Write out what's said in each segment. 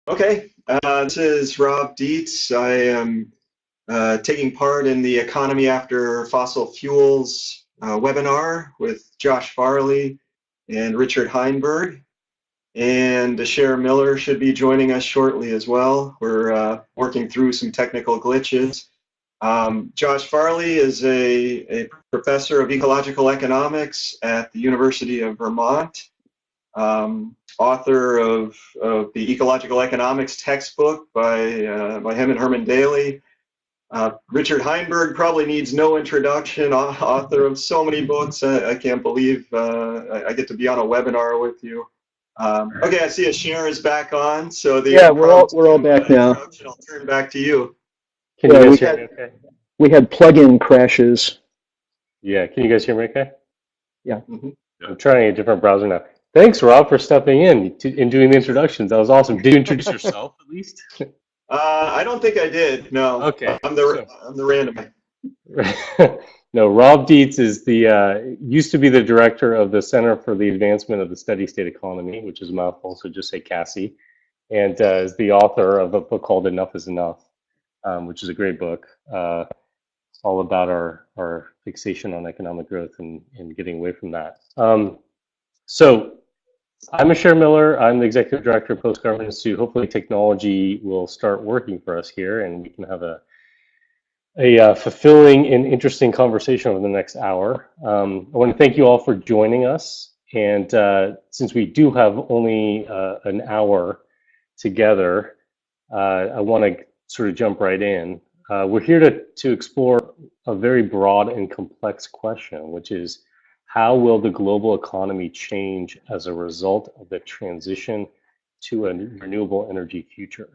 Okay, this is Rob Dietz. I am taking part in the Economy After Fossil Fuels webinar with Josh Farley and Richard Heinberg. And Cher Miller should be joining us shortly as well. We're working through some technical glitches. Josh Farley is a professor of ecological economics at the University of Vermont. Author of the Ecological Economics textbook by him and Herman Daly. Richard Heinberg probably needs no introduction, author of so many books. I can't believe I get to be on a webinar with you. Okay, I see Cher is back on. So we're all back now. I'll turn back to you. Can you guys hear me okay? We had plug-in crashes. Yeah, can you guys hear me okay? Yeah. Mm-hmm. I'm trying a different browser now. Thanks, Rob, for stepping in and doing the introductions. That was awesome. Did you introduce yourself at least? I don't think I did. No. Okay. I'm the random. No, Rob Dietz is used to be the director of the Center for the Advancement of the Steady State Economy, which is a mouthful, so just say CASI, and is the author of a book called Enough is Enough, which is a great book. It's all about our fixation on economic growth and getting away from that. So I'm Cher Miller. I'm the executive director of Postcarboninstitute. Hopefully technology will start working for us here and we can have a fulfilling and interesting conversation over the next hour. I want to thank you all for joining us. And since we do have only an hour together, I want to sort of jump right in. We're here to explore a very broad and complex question, which is, how will the global economy change as a result of the transition to a renewable energy future?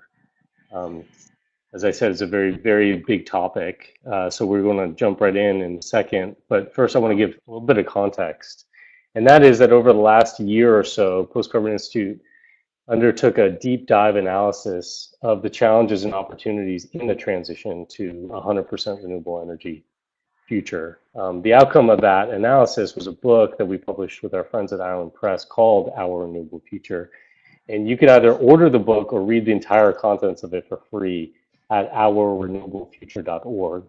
As I said, it's a very, very big topic. So we're going to jump right in a second. But first, I want to give a little bit of context. And that is that over the last year or so, Postcarboninstitute undertook a deep dive analysis of the challenges and opportunities in the transition to 100% renewable energy future. The outcome of that analysis was a book that we published with our friends at Island Press called Our Renewable Future. And you could either order the book or read the entire contents of it for free at ourrenewablefuture.org.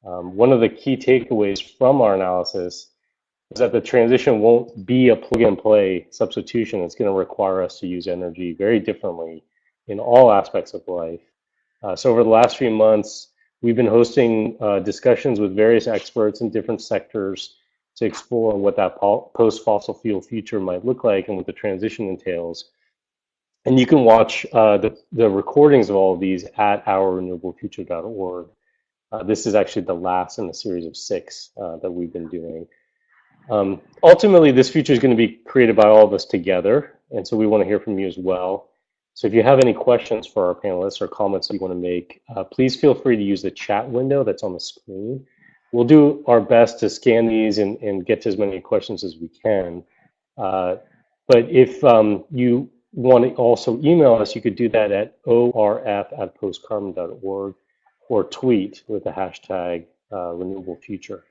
One of the key takeaways from our analysis is that the transition won't be a plug-and-play substitution. It's going to require us to use energy very differently in all aspects of life. So over the last few months, we've been hosting discussions with various experts in different sectors to explore what that post-fossil fuel future might look like and what the transition entails. And you can watch the recordings of all of these at ourrenewablefuture.org. This is actually the last in a series of 6 that we've been doing. Ultimately, this future is going to be created by all of us together, and so we want to hear from you as well. So if you have any questions for our panelists or comments you want to make, please feel free to use the chat window that's on the screen. We'll do our best to scan these and get to as many questions as we can. But if you want to also email us, you could do that at orf@postcarbon.org or tweet with the hashtag renewablefuture.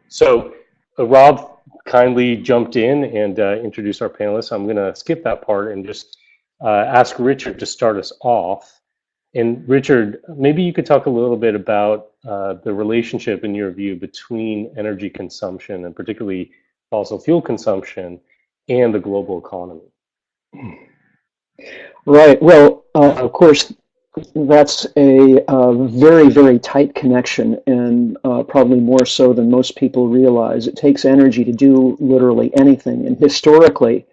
So Rob kindly jumped in and introduced our panelists. I'm going to skip that part and just ask Richard to start us off. And Richard, maybe you could talk a little bit about the relationship, in your view, between energy consumption and particularly fossil fuel consumption and the global economy. Right. Well, of course, that's a very, very tight connection, and probably more so than most people realize. It takes energy to do literally anything. And historically,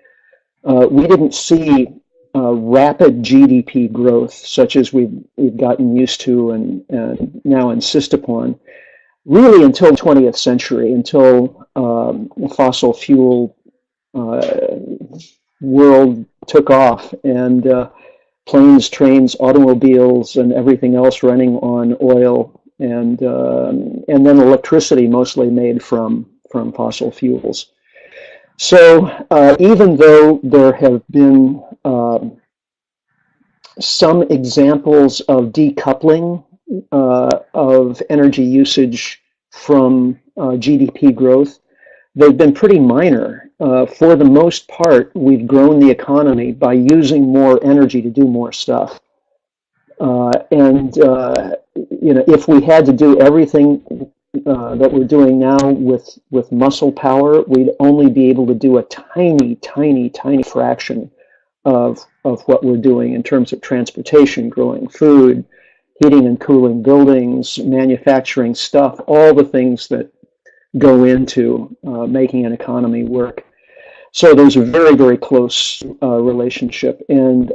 we didn't see rapid GDP growth, such as we've gotten used to and now insist upon, really until the 20th century, until the fossil fuel world took off, and planes, trains, automobiles, and everything else running on oil, and then electricity mostly made from fossil fuels. So even though there have been some examples of decoupling of energy usage from GDP growth, they've been pretty minor. for the most part, we've grown the economy by using more energy to do more stuff. If we had to do everything that we're doing now with muscle power, we'd only be able to do a tiny, tiny, tiny fraction of what we're doing in terms of transportation, growing food, heating and cooling buildings, manufacturing stuff, all the things that go into making an economy work. So there's a very, very close relationship. And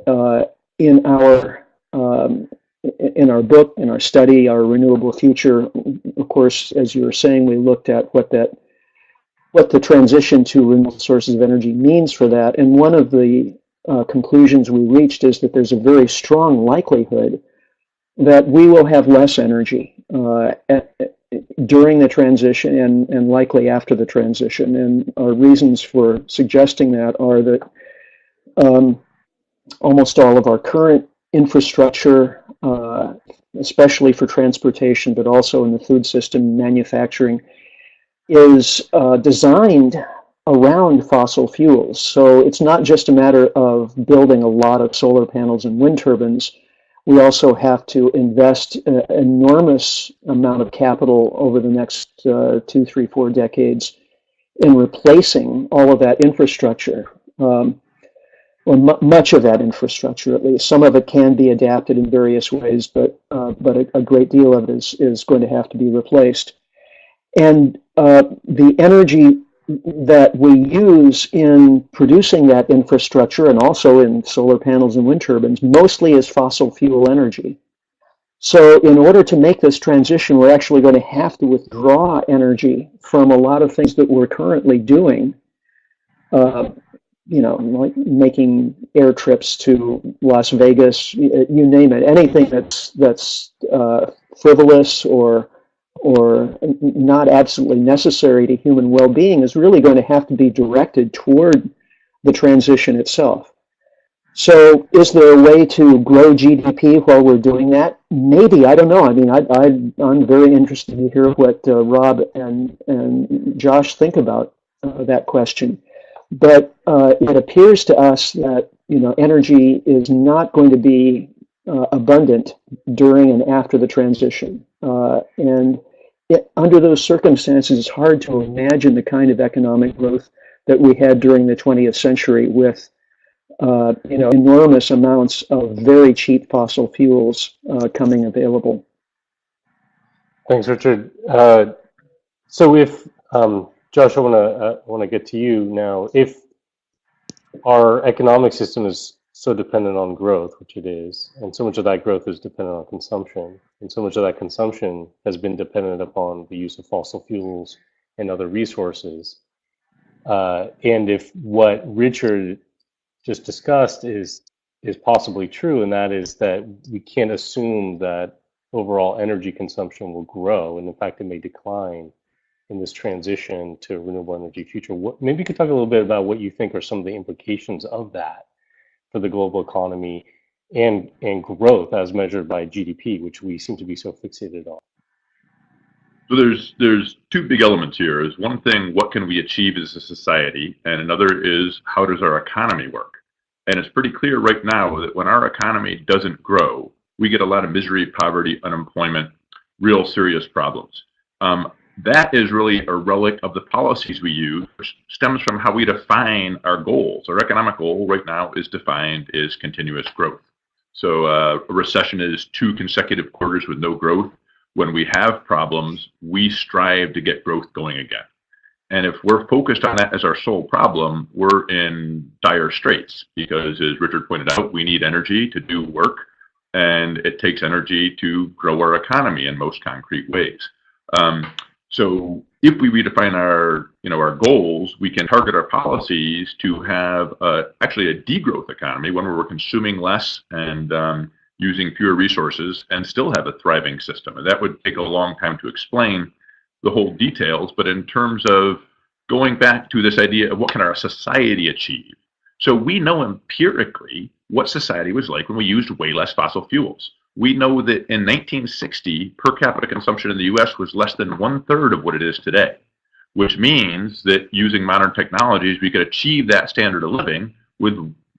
in our book, in our study, Our Renewable Future, of course, as you were saying, we looked at what the transition to renewable sources of energy means for that. And one of the conclusions we reached is that there's a very strong likelihood that we will have less energy during the transition and likely after the transition. And our reasons for suggesting that are that almost all of our current infrastructure, especially for transportation, but also in the food system, manufacturing, is designed around fossil fuels. So it's not just a matter of building a lot of solar panels and wind turbines. We also have to invest an enormous amount of capital over the next 2, 3, 4 decades in replacing all of that infrastructure, or much of that infrastructure at least. Some of it can be adapted in various ways, but a great deal of it is going to have to be replaced. And the energy that we use in producing that infrastructure, and also in solar panels and wind turbines, mostly is fossil fuel energy. So in order to make this transition, we're actually going to have to withdraw energy from a lot of things that we're currently doing, like making air trips to Las Vegas, you name it, anything that's frivolous or not absolutely necessary to human well-being is really going to have to be directed toward the transition itself. So is there a way to grow GDP while we're doing that? Maybe, I don't know. I mean, I'm very interested to hear what Rob and Josh think about that question. But it appears to us that energy is not going to be abundant during and after the transition. Under those circumstances, it's hard to imagine the kind of economic growth that we had during the 20th century with enormous amounts of very cheap fossil fuels coming available. Thanks, Richard. So if Josh, I want to get to you now. If our economic system is so dependent on growth, which it is, and so much of that growth is dependent on consumption, and so much of that consumption has been dependent upon the use of fossil fuels and other resources, and if what Richard just discussed is possibly true, and that is that we can't assume that overall energy consumption will grow, and in fact it may decline in this transition to a renewable energy future. Maybe you could talk a little bit about what you think are some of the implications of that for the global economy and growth as measured by GDP, which we seem to be so fixated on. So there's two big elements here. Is one thing, what can we achieve as a society, and another is how does our economy work? And it's pretty clear right now that when our economy doesn't grow, we get a lot of misery, poverty, unemployment, real serious problems. That is really a relic of the policies we use, which stems from how we define our goals. Our economic goal right now is defined as continuous growth. So a recession is 2 consecutive quarters with no growth. When we have problems, we strive to get growth going again. And if we're focused on that as our sole problem, we're in dire straits because, as Richard pointed out, we need energy to do work, and it takes energy to grow our economy in most concrete ways. So if we redefine our goals, we can target our policies to have actually a degrowth economy, one where we're consuming less and using fewer resources and still have a thriving system. And that would take a long time to explain the whole details, but in terms of going back to this idea of what can our society achieve. So we know empirically what society was like when we used way less fossil fuels. We know that in 1960, per capita consumption in the US was less than 1/3 of what it is today. which means that using modern technologies, we could achieve that standard of living with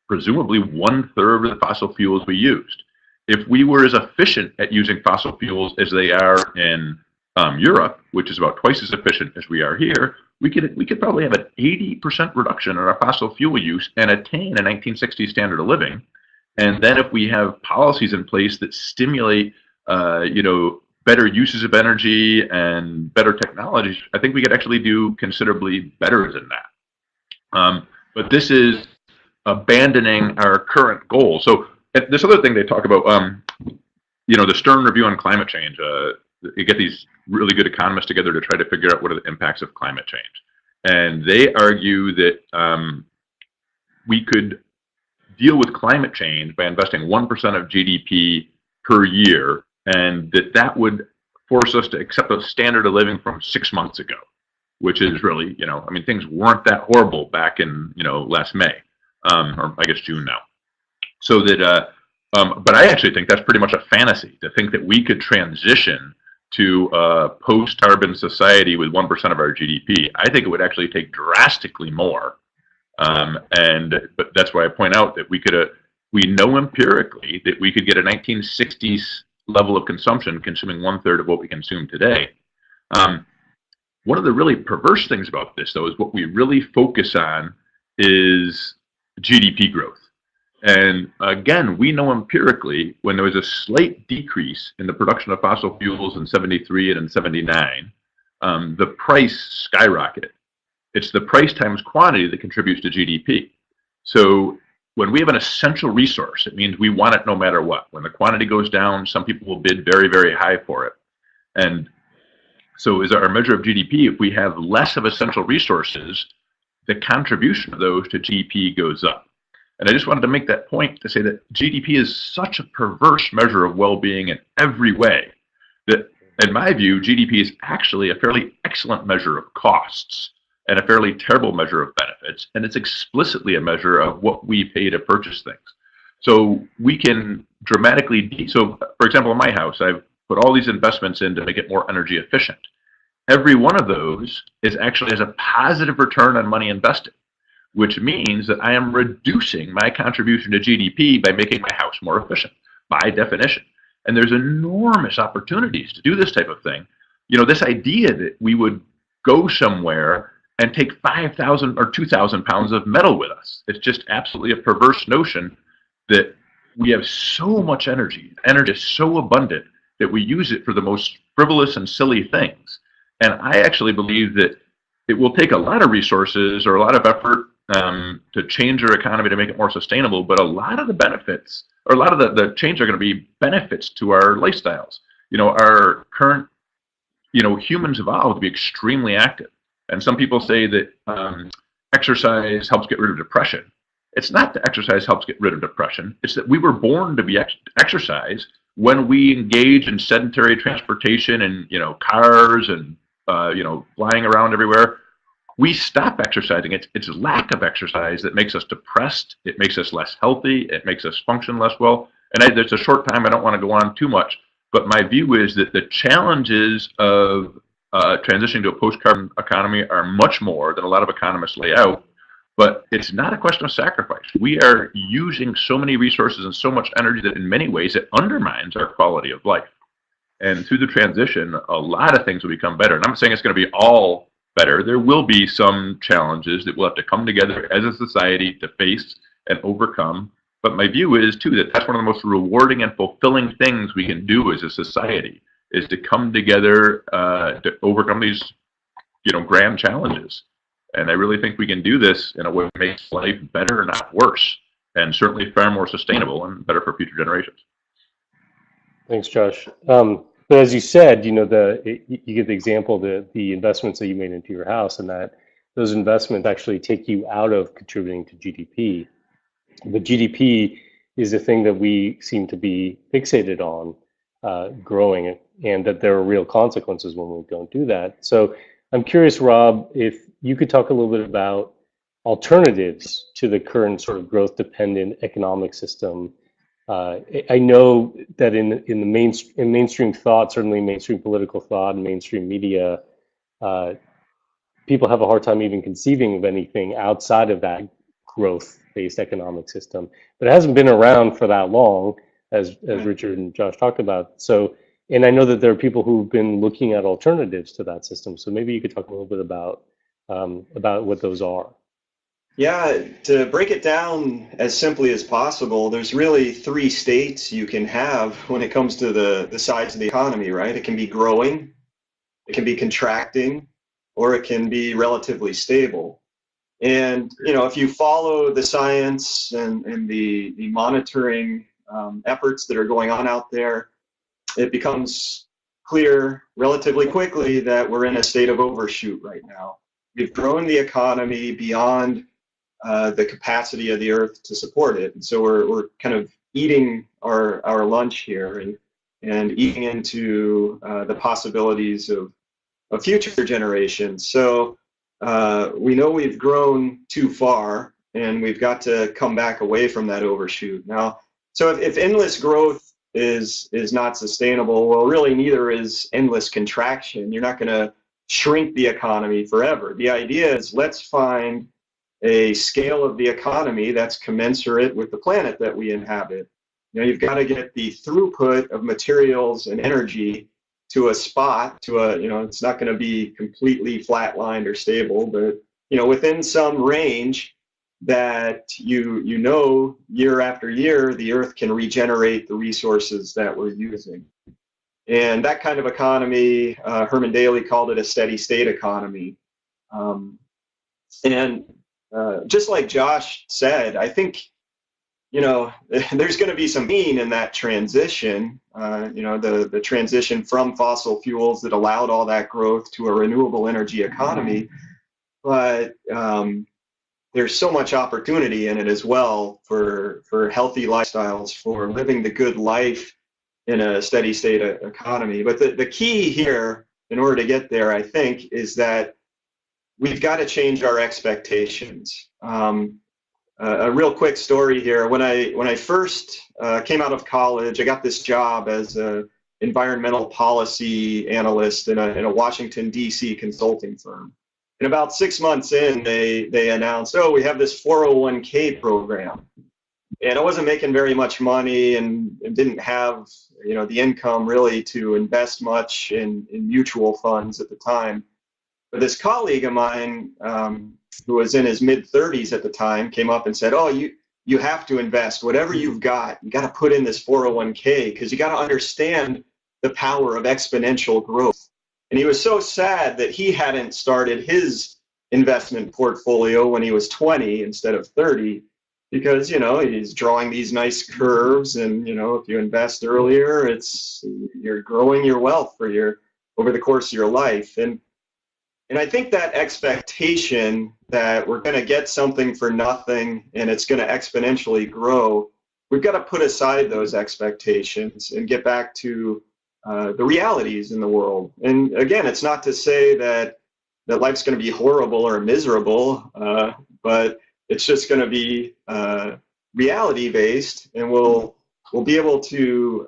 presumably 1/3 of the fossil fuels we used. If we were as efficient at using fossil fuels as they are in Europe, which is about twice as efficient as we are here, we could probably have an 80% reduction in our fossil fuel use and attain a 1960s standard of living. And then if we have policies in place that stimulate, better uses of energy and better technologies, I think we could actually do considerably better than that. But this is abandoning our current goal. So this other thing they talk about, the Stern Review on Climate Change. You get these really good economists together to try to figure out what are the impacts of climate change. And they argue that we could deal with climate change by investing 1% of GDP per year, and that would force us to accept a standard of living from 6 months ago, which is really, things weren't that horrible back in, last May, or I guess June now. So that, but I actually think that's pretty much a fantasy to think that we could transition to a post-carbon society with 1% of our GDP. I think it would actually take drastically more. But that's why I point out that we know empirically that we could get a 1960s level of consumption, consuming 1/3 of what we consume today. One of the really perverse things about this, though, is what we really focus on is GDP growth. And again, we know empirically when there was a slight decrease in the production of fossil fuels in 73 and in 79, the price skyrocketed. It's the price times quantity that contributes to GDP. So when we have an essential resource, it means we want it no matter what. When the quantity goes down, some people will bid very, very high for it. And so as our measure of GDP, if we have less of essential resources, the contribution of those to GDP goes up. And I just wanted to make that point to say that GDP is such a perverse measure of well-being in every way that, in my view, GDP is actually a fairly excellent measure of costs and a fairly terrible measure of benefits. And it's explicitly a measure of what we pay to purchase things. So we can dramatically, so for example, in my house, I've put all these investments in to make it more energy efficient. Every one of those actually has a positive return on money invested, which means that I am reducing my contribution to GDP by making my house more efficient, by definition. And there's enormous opportunities to do this type of thing. This idea that we would go somewhere and take 5,000 or 2,000 pounds of metal with us. It's just absolutely a perverse notion that we have so much energy. Energy is so abundant that we use it for the most frivolous and silly things. And I actually believe that it will take a lot of resources or a lot of effort to change our economy to make it more sustainable, but a lot of the benefits, or a lot of the change are going to be benefits to our lifestyles. Our current, humans evolved to be extremely active. And some people say that exercise helps get rid of depression. It's not that exercise helps get rid of depression. It's that we were born to be exercise when we engage in sedentary transportation and, cars and, flying around everywhere. We stop exercising. It's lack of exercise that makes us depressed. It makes us less healthy. It makes us function less well. And there's a short time. I don't want to go on too much. But my view is that the challenges of transitioning to a post-carbon economy are much more than a lot of economists lay out. But it's not a question of sacrifice. We are using so many resources and so much energy that in many ways it undermines our quality of life. And through the transition, a lot of things will become better. And I'm not saying it's going to be all better. There will be some challenges that we'll have to come together as a society to face and overcome. But my view is, too, that that's one of the most rewarding and fulfilling things we can do as a society, is to come together to overcome these, grand challenges. And I really think we can do this in a way that makes life better, not worse, and certainly far more sustainable and better for future generations. Thanks, Josh. But as you said, you get the example, the investments that you made into your house, and that those investments actually take you out of contributing to GDP. But GDP is the thing that we seem to be fixated on growing, and that there are real consequences when we don't do that. So I'm curious, Rob, if you could talk a little bit about alternatives to the current sort of growth-dependent economic system. I know that in mainstream thought, certainly mainstream political thought and mainstream media, people have a hard time even conceiving of anything outside of that growth-based economic system. But it hasn't been around for that long, as Richard and Josh talked about. So, and I know that there are people who've been looking at alternatives to that system. So maybe you could talk a little bit about what those are. Yeah, to break it down as simply as possible, there's really three states you can have when it comes to the size of the economy, right? It can be growing, it can be contracting, or it can be relatively stable. And, you know, if you follow the science and the monitoring efforts that are going on out there, it becomes clear relatively quickly that we're in a state of overshoot right now. We've grown the economy beyond the capacity of the earth to support it. And so we're kind of eating our lunch here and eating into the possibilities of future generations. So we know we've grown too far and we've got to come back away from that overshoot. Now, so if endless growth is not sustainable, well, really neither is endless contraction. You're not going to shrink the economy forever. The idea is let's find a scale of the economy that's commensurate with the planet that we inhabit. You know, you've got to get the throughput of materials and energy to a spot, you know, it's not going to be completely flatlined or stable, but, you know, within some range that you know year after year, the earth can regenerate the resources that we're using. And that kind of economy, Herman Daly called it a steady state economy. Just like Josh said, I think, you know, there's going to be some pain in that transition, you know, the transition from fossil fuels that allowed all that growth to a renewable energy economy. But there's so much opportunity in it as well for healthy lifestyles, for living the good life in a steady state economy. But the key here, in order to get there, I think, is that we've got to change our expectations. A real quick story here. When I first came out of college, I got this job as an environmental policy analyst in a Washington, D.C. consulting firm. And about 6 months in, they announced, oh, we have this 401k program. And I wasn't making very much money and didn't have, you know, the income really to invest much in mutual funds at the time. But this colleague of mine, who was in his mid-30s at the time, came up and said, oh, you have to invest whatever you've got. You got to put in this 401k because you got to understand the power of exponential growth. And he was so sad that he hadn't started his investment portfolio when he was 20 instead of 30, because, you know, he's drawing these nice curves, and, you know, if you invest earlier, you're growing your wealth over the course of your life. And I think that expectation that we're going to get something for nothing and it's going to exponentially grow, we've got to put aside those expectations and get back to the realities in the world. And again, it's not to say that life's going to be horrible or miserable, but it's just going to be reality based, and we'll be able to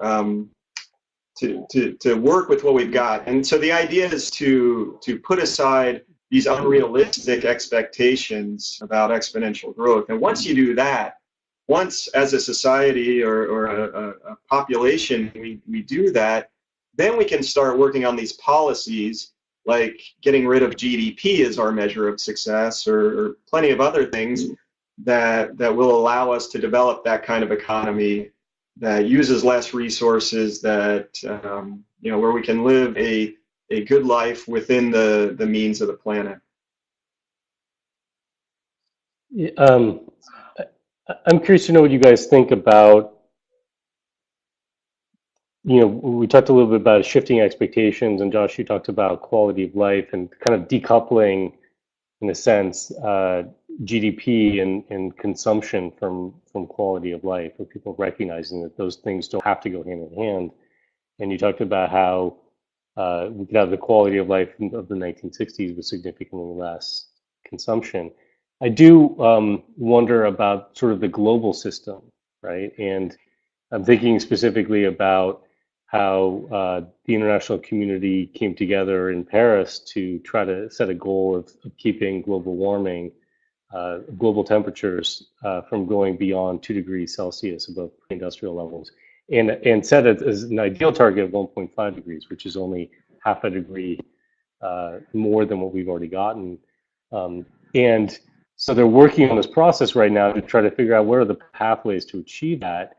work with what we've got. And so the idea is to put aside these unrealistic expectations about exponential growth. And once you do that, once as a society or a population we do that, then we can start working on these policies like getting rid of GDP as our measure of success, or plenty of other things that will allow us to develop that kind of economy that uses less resources, that you know, where we can live a good life within the means of the planet. I'm curious to know what you guys think about, you know, we talked a little bit about shifting expectations, and Josh, you talked about quality of life and kind of decoupling, in a sense, GDP and consumption from quality of life, or people recognizing that those things don't have to go hand in hand. And you talked about how we could have the quality of life of the 1960s with significantly less consumption. I do wonder about sort of the global system, right? And I'm thinking specifically about how the international community came together in Paris to try to set a goal of keeping global warming, global temperatures from going beyond 2 degrees Celsius above pre-industrial levels, and set it as an ideal target of 1.5 degrees, which is only half a degree more than what we've already gotten. And so they're working on this process right now to try to figure out what are the pathways to achieve that,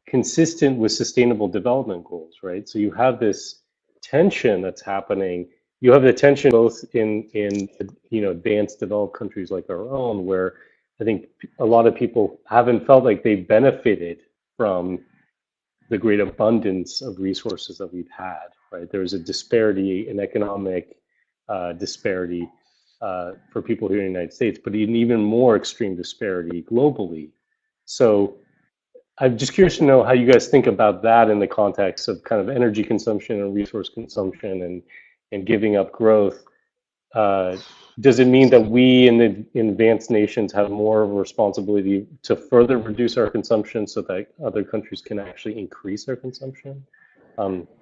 consistent with sustainable development goals, right? So you have this tension that's happening. You have the tension both in advanced developed countries like our own, where I think a lot of people haven't felt like they benefited from the great abundance of resources that we've had, right? There's a disparity, an economic disparity for people here in the United States, but an even more extreme disparity globally. So I'm just curious to know how you guys think about that in the context of kind of energy consumption and resource consumption and giving up growth. Does it mean that we in the advanced nations have more of a responsibility to further reduce our consumption so that other countries can actually increase their consumption?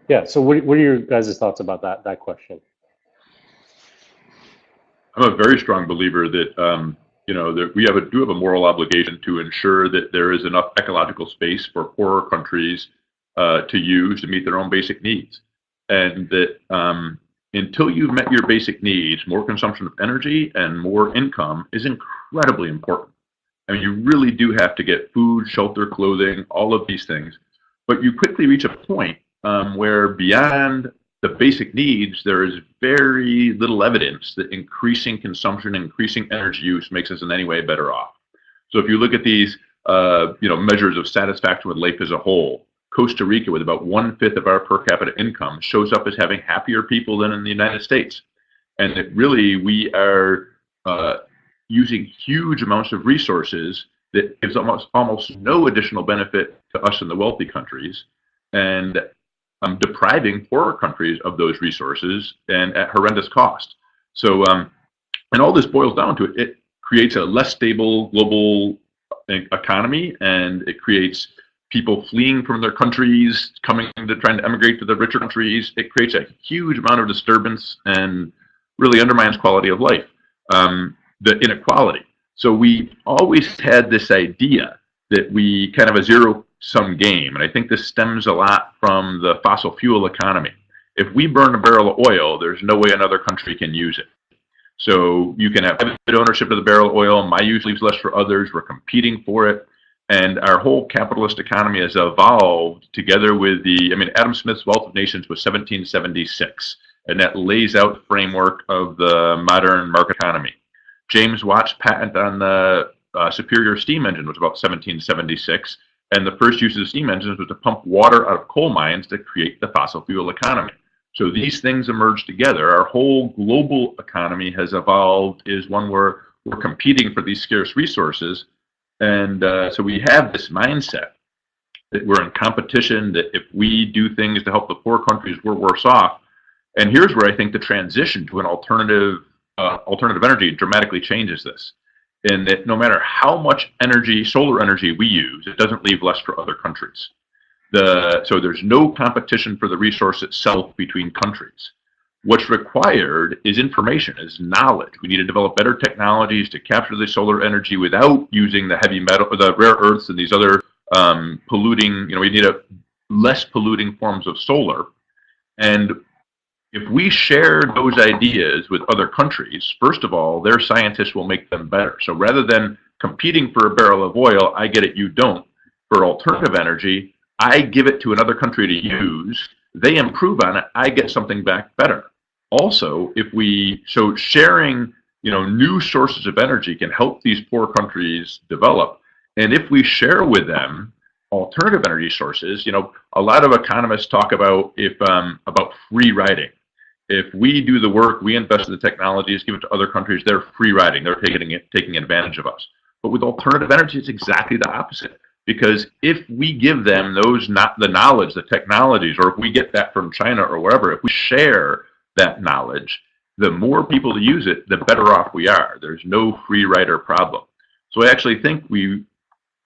Yeah, so what are your guys' thoughts about that question? I'm a very strong believer that that we do have a moral obligation to ensure that there is enough ecological space for poorer countries to use to meet their own basic needs, and that until you've met your basic needs, more consumption of energy and more income is incredibly important. I mean, you really do have to get food, shelter, clothing, all of these things, but you quickly reach a point where beyond the basic needs, there is very little evidence that increasing consumption, increasing energy use makes us in any way better off. So if you look at these, measures of satisfaction with life as a whole, Costa Rica, with about 1/5 of our per capita income, shows up as having happier people than in the United States. And that really we are using huge amounts of resources that gives almost no additional benefit to us in the wealthy countries, and depriving poorer countries of those resources and at horrendous cost. So, and all this boils down to it creates a less stable global economy, and it creates people fleeing from their countries, trying to emigrate to the richer countries. It creates a huge amount of disturbance and really undermines quality of life, the inequality. So we always had this idea that we kind of a zero-sum game, and I think this stems a lot from the fossil fuel economy. If we burn a barrel of oil, there's no way another country can use it. So you can have private ownership of the barrel of oil, my use leaves less for others, we're competing for it, and our whole capitalist economy has evolved together with Adam Smith's Wealth of Nations was 1776, and that lays out the framework of the modern market economy. James Watt's patent on the Superior steam engine was about 1776, and the first use of steam engines was to pump water out of coal mines to create the fossil fuel economy. So these things emerge together. Our whole global economy has evolved is one where we're competing for these scarce resources, and so we have this mindset that we're in competition, that if we do things to help the poor countries, we're worse off. And here's where I think the transition to an alternative energy dramatically changes this. In that no matter how much energy, solar energy we use, it doesn't leave less for other countries. So there's no competition for the resource itself between countries. What's required is information, is knowledge. We need to develop better technologies to capture the solar energy without using the heavy metal, or the rare earths and these other polluting, we need less polluting forms of solar. And if we share those ideas with other countries, first of all, their scientists will make them better. So rather than competing for a barrel of oil, I get it, you don't. For alternative energy, I give it to another country to use, they improve on it, I get something back better. Also, so sharing, new sources of energy can help these poor countries develop. And if we share with them alternative energy sources, a lot of economists talk about about free riding. If we do the work, we invest in the technologies, give it to other countries, they're free riding, they're taking advantage of us. But with alternative energy, it's exactly the opposite. Because if we give them the knowledge, the technologies, or if we get that from China or wherever, if we share that knowledge, the more people to use it, the better off we are. There's no free rider problem. So I actually think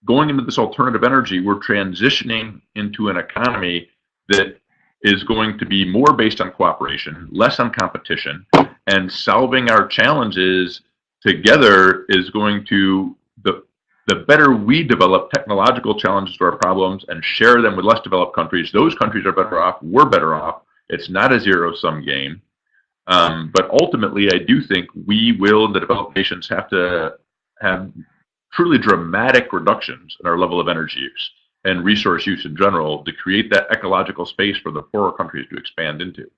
going into this alternative energy, we're transitioning into an economy that is going to be more based on cooperation, less on competition, and solving our challenges together is going to, the better we develop technological challenges to our problems and share them with less developed countries, those countries are better off, we're better off. It's not a zero-sum game. But ultimately, I do think we will, in the developed nations, have to have truly dramatic reductions in our level of energy use and resource use in general to create that ecological space for the poorer countries to expand into.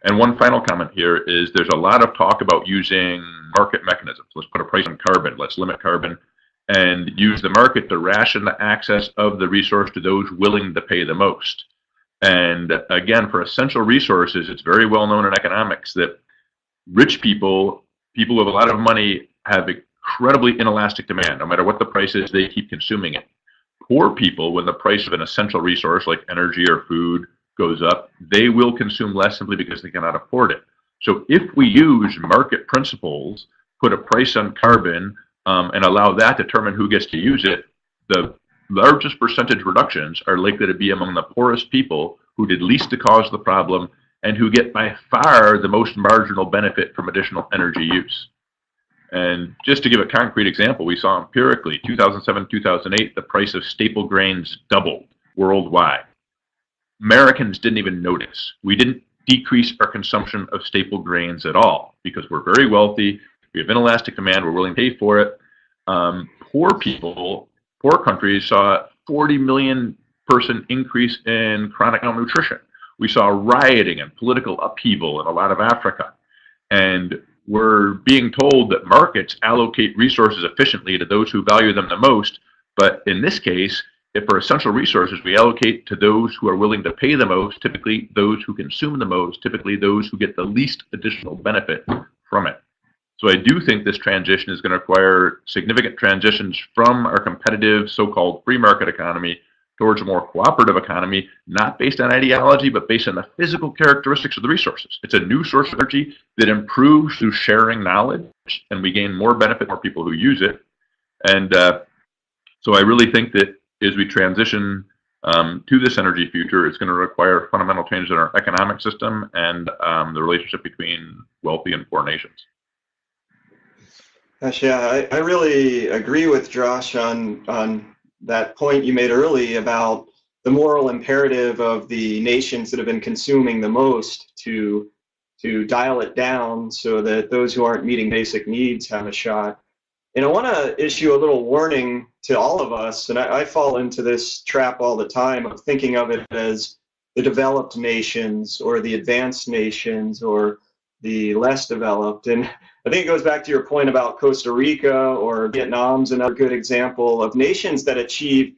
And one final comment here is there's a lot of talk about using market mechanisms. Let's put a price on carbon, let's limit carbon, and use the market to ration the access of the resource to those willing to pay the most. And again, for essential resources, it's very well known in economics that rich people, people with a lot of money, have incredibly inelastic demand. No matter what the price is, they keep consuming it. Poor people, when the price of an essential resource like energy or food goes up, they will consume less simply because they cannot afford it. So if we use market principles, put a price on carbon, and allow that to determine who gets to use it, the largest percentage reductions are likely to be among the poorest people who did least to cause the problem and who get by far the most marginal benefit from additional energy use. And just to give a concrete example, we saw empirically 2007, 2008, the price of staple grains doubled worldwide. Americans didn't even notice. We didn't decrease our consumption of staple grains at all because we're very wealthy, we have inelastic demand, we're willing to pay for it. Poor people, poor countries saw a 40 million person increase in chronic malnutrition. We saw rioting and political upheaval in a lot of Africa. And we're being told that markets allocate resources efficiently to those who value them the most. But in this case, if for essential resources, we allocate to those who are willing to pay the most, typically those who consume the most, typically those who get the least additional benefit from it. So I do think this transition is going to require significant transitions from our competitive so-called free market economy towards a more cooperative economy, not based on ideology, but based on the physical characteristics of the resources. It's a new source of energy that improves through sharing knowledge, and we gain more benefit for people who use it. And so I really think that as we transition to this energy future, it's going to require fundamental changes in our economic system and the relationship between wealthy and poor nations. Gosh, yeah, I really agree with Josh on that point you made early about the moral imperative of the nations that have been consuming the most to dial it down so that those who aren't meeting basic needs have a shot. And I want to issue a little warning to all of us, and I fall into this trap all the time of thinking of it as the developed nations or the advanced nations or the less developed. And I think it goes back to your point about Costa Rica or Vietnam's another good example of nations that achieve,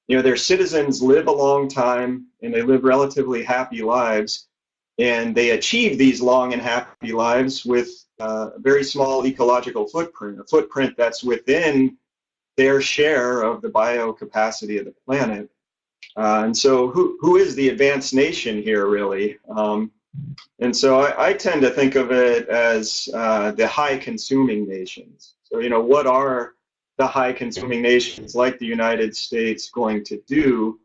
their citizens live a long time and they live relatively happy lives, and they achieve these long and happy lives with a very small ecological footprint, a footprint that's within their share of the biocapacity of the planet. And so who is the advanced nation here, really? And so I tend to think of it as the high consuming nations. So, what are the high consuming nations like the United States going to do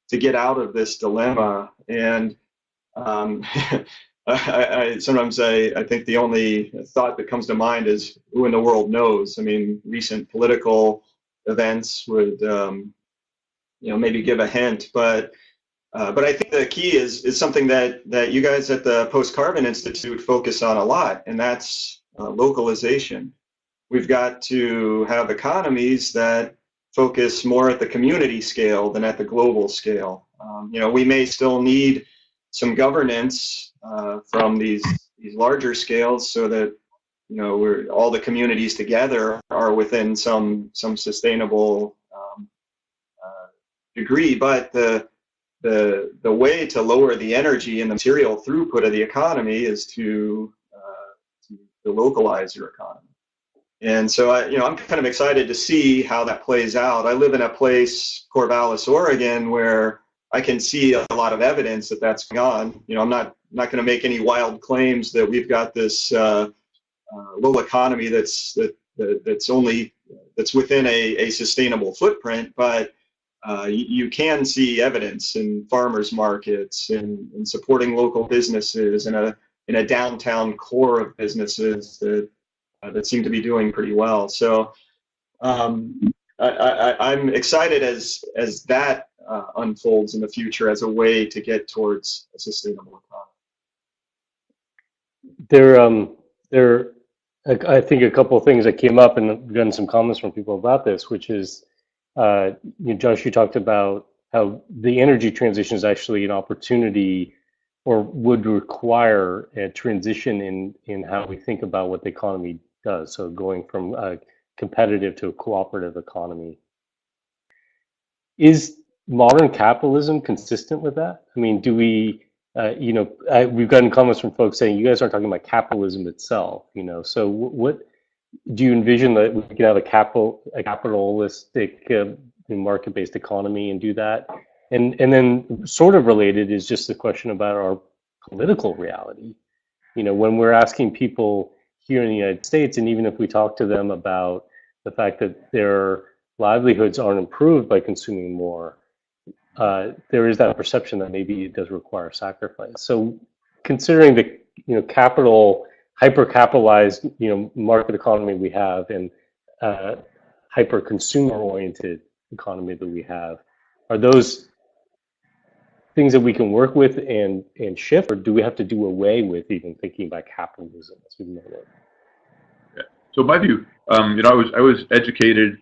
to get out of this dilemma? And I sometimes I think the only thought that comes to mind is who in the world knows? I mean, recent political events would, maybe give a hint, but I think the key is something that you guys at the Postcarboninstitute focus on a lot, and that's localization. We've got to have economies that focus more at the community scale than at the global scale. We may still need some governance from these larger scales so that we're all the communities together are within some sustainable degree, but the way to lower the energy and the material throughput of the economy is to localize your economy. And so I'm kind of excited to see how that plays out. I live in a place, Corvallis, Oregon, where I can see a lot of evidence that that's going on. I'm not going to make any wild claims that we've got this low economy that's within a sustainable footprint, but You can see evidence in farmers markets, in supporting local businesses, in a downtown core of businesses that seem to be doing pretty well. So I'm excited as that unfolds in the future as a way to get towards a sustainable economy. I think a couple of things that came up, and I've gotten some comments from people about this, which is, Josh, you talked about how the energy transition is actually an opportunity, or would require a transition in how we think about what the economy does. So going from a competitive to a cooperative economy. Is modern capitalism consistent with that? I mean, do we, we've gotten comments from folks saying you guys aren't talking about capitalism itself, so what do you envision that we could have a capitalistic market-based economy and do that? And then sort of related is just the question about our political reality. When we're asking people here in the United States, and even if we talk to them about the fact that their livelihoods aren't improved by consuming more, there is that perception that maybe it does require sacrifice. So considering the hyper-capitalized market economy we have, and hyper-consumer-oriented economy that we have, are those things that we can work with and shift, or do we have to do away with even thinking about capitalism as we know it? Yeah. So my view, I was educated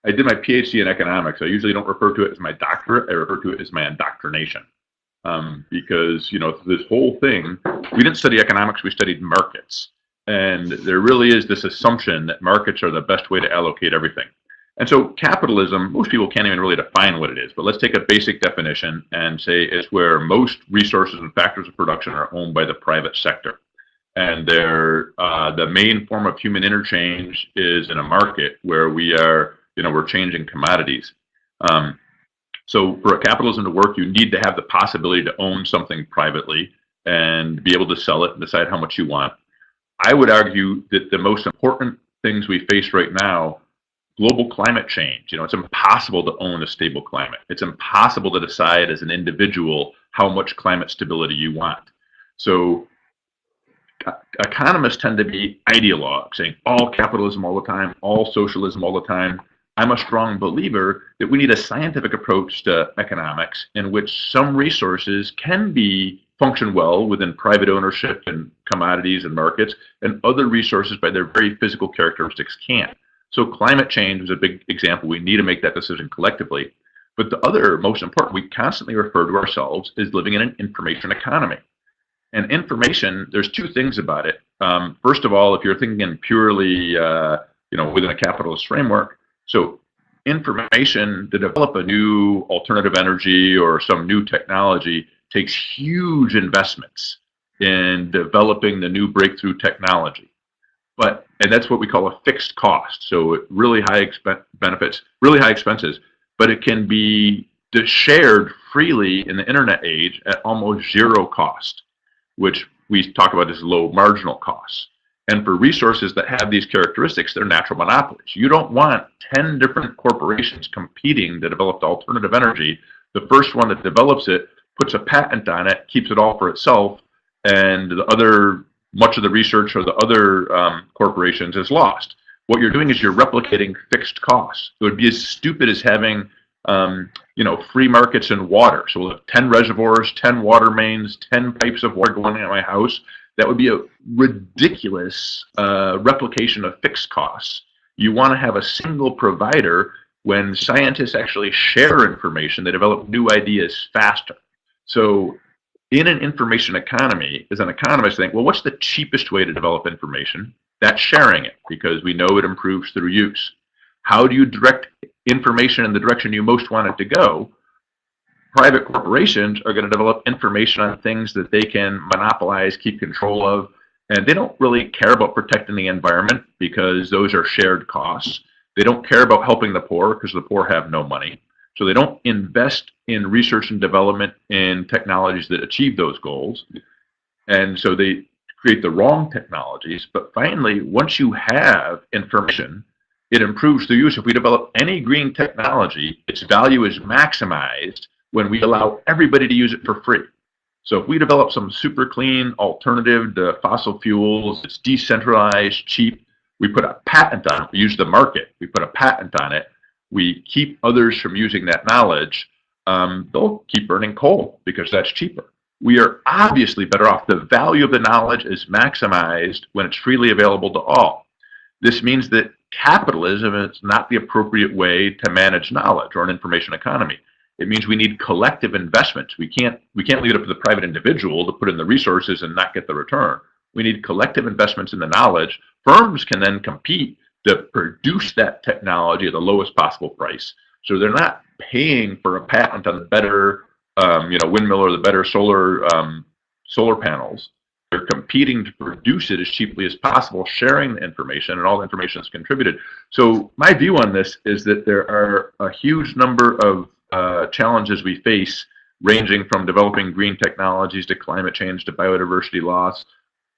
I did my PhD in economics. I usually don't refer to it as my doctorate. I refer to it as my indoctrination, because this whole thing, we didn't study economics, we studied markets, and there really is this assumption that markets are the best way to allocate everything. And so capitalism, most people can't even really define what it is, but let's take a basic definition and say it's where most resources and factors of production are owned by the private sector. And the main form of human interchange is in a market where we're changing commodities. So for a capitalism to work, you need to have the possibility to own something privately and be able to sell it and decide how much you want. I would argue that the most important things we face right now, global climate change, it's impossible to own a stable climate. It's impossible to decide as an individual how much climate stability you want. So economists tend to be ideologues, saying all capitalism all the time, all socialism all the time. I'm a strong believer that we need a scientific approach to economics in which some resources can function well within private ownership and commodities and markets, and other resources by their very physical characteristics can't. So climate change is a big example. We need to make that decision collectively. But the other most important, we constantly refer to ourselves as living in an information economy. And information, there's two things about it. First of all, if you're thinking purely, within a capitalist framework, so information to develop a new alternative energy or some new technology takes huge investments in developing the new breakthrough technology. And that's what we call a fixed cost. So really high benefits, really high expenses, but it can be shared freely in the internet age at almost zero cost, which we talk about as low marginal costs. And for resources that have these characteristics, they're natural monopolies. You don't want 10 different corporations competing to develop the alternative energy. The first one that develops it puts a patent on it, keeps it all for itself, and much of the research or the other corporations is lost. What you're doing is you're replicating fixed costs. It would be as stupid as having free markets in water. So we'll have 10 reservoirs, 10 water mains, 10 pipes of water going into my house. That would be a ridiculous replication of fixed costs. You want to have a single provider. When scientists actually share information, they develop new ideas faster. So in an information economy, as an economist, I think, well, what's the cheapest way to develop information? That's sharing it, because we know it improves through use. How do you direct information in the direction you most want it to go? Private corporations are going to develop information on things that they can monopolize, keep control of, and they don't really care about protecting the environment because those are shared costs. They don't care about helping the poor because the poor have no money. So they don't invest in research and development in technologies that achieve those goals. And so they create the wrong technologies. But finally, once you have information, it improves the use. If we develop any green technology, its value is maximized when we allow everybody to use it for free. So if we develop some super clean alternative to fossil fuels, it's decentralized, cheap, we put a patent on it, we use the market, we put a patent on it, we keep others from using that knowledge, they'll keep burning coal because that's cheaper. We are obviously better off. The value of the knowledge is maximized when it's freely available to all. This means that capitalism is not the appropriate way to manage knowledge or an information economy. It means we need collective investments. We can't leave it up to the private individual to put in the resources and not get the return. We need collective investments in the knowledge. Firms can then compete to produce that technology at the lowest possible price. So they're not paying for a patent on the better windmill or the better solar panels. They're competing to produce it as cheaply as possible, sharing the information, and all the information is contributed. So my view on this is that there are a huge number of challenges we face, ranging from developing green technologies to climate change to biodiversity loss,